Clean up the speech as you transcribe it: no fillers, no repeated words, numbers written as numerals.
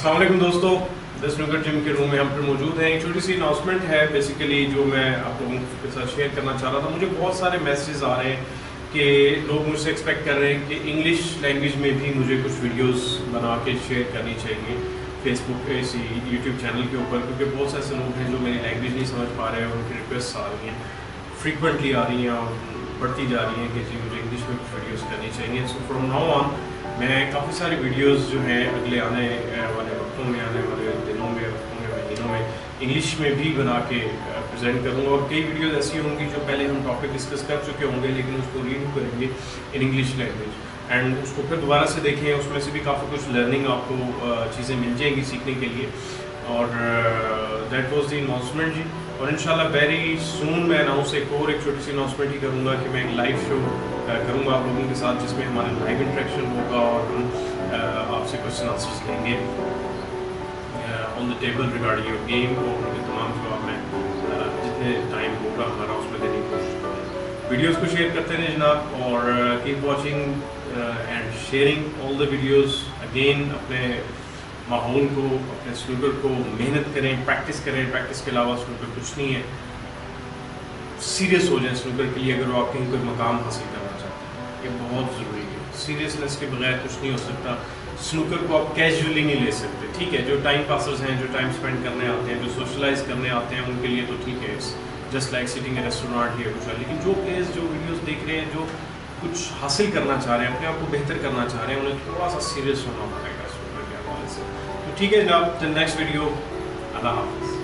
अस्सलाम वालेकुम दोस्तों, द स्नूकर जिम के रूम में हम पर मौजूद हैं। एक छोटी सी अनाउंसमेंट है बेसिकली जो मैं आप लोगों के साथ शेयर करना चाह रहा था। मुझे बहुत सारे मैसेजेस आ रहे हैं कि लोग मुझसे एक्सपेक्ट कर रहे हैं कि इंग्लिश लैंग्वेज में भी मुझे कुछ वीडियोस बना के शेयर करनी चाहिए फेसबुक इसी यूट्यूब चैनल के ऊपर, क्योंकि बहुत से ऐसे लोग हैं जो मेरी लैंग्वेज नहीं समझ पा रहे हैं और उनकी रिक्वेस्ट आ रही हैं, फ्रीक्वेंटली आ रही हैं और बढ़ती जा रही हैं कि जी मुझे इंग्लिश में कुछ वीडियोज़ करनी चाहिए। सो फ्रॉम नाउ ऑन मैं काफ़ी सारी वीडियोस जो हैं अगले आने वाले वक्तों में, आने वाले दिनों में, हफ्तों में, महीनों में इंग्लिश में भी बना के प्रेजेंट करूँगा। और कई वीडियोस ऐसी होंगी जो पहले हम टॉपिक डिस्कस कर चुके होंगे लेकिन उसको रीड करेंगे इन इंग्लिश लैंग्वेज एंड उसको फिर दोबारा से देखें। उसमें से भी काफ़ी कुछ लर्निंग आपको चीज़ें मिल जाएंगी सीखने के लिए। और दैट वाज द अनाउंसमेंट जी। और इंशाल्लाह वेरी सून मैं एक छोटी सी अनाउंसमेंट ही करूँगा कि मैं एक लाइव शो करूँगा आप लोगों के साथ, जिसमें हमारा लाइव इंटरेक्शन होगा और हम आपसे क्वेश्चन आंसर्स लेंगे on the table regarding your game, और उनके तमाम जवाब मैं जितने टाइम होगा हमारा उसमें देने की कोशिश करूँगा। वीडियोज़ को शेयर करते रहें जनाब, और keep watching and sharing all the videos. Again अपने माहौल को, अपने स्नूकर को मेहनत करें, प्रैक्टिस करें। प्रैक्टिस के अलावा स्नूकर कुछ नहीं है। सीरियस हो जाए स्नूकर के लिए अगर वो आप कहीं कोई मकाम हासिल करना चाहते हैं, ये बहुत ज़रूरी है। सीरियसनेस के बगैर कुछ नहीं हो सकता। स्नूकर को आप कैजुअली नहीं ले सकते। ठीक है, जो टाइम पासर्स हैं, जो टाइम स्पेंड करने आते हैं, जो सोशलाइज करने आते हैं, उनके लिए तो ठीक है, it's just like sitting A restaurant या कुछ। लेकिन जो प्लेयर्स जो वीडियोज़ देख रहे हैं, जो कुछ हासिल करना चाह रहे हैं, अपने आप को बेहतर करना चाह रहे हैं, उन्हें थोड़ा सा सीरियस होना पड़ेगा स्नूकर के हवाले से। तो ठीक है जनाब, टिल नेक्स्ट वीडियो, अल्लाह हाफ़िज़।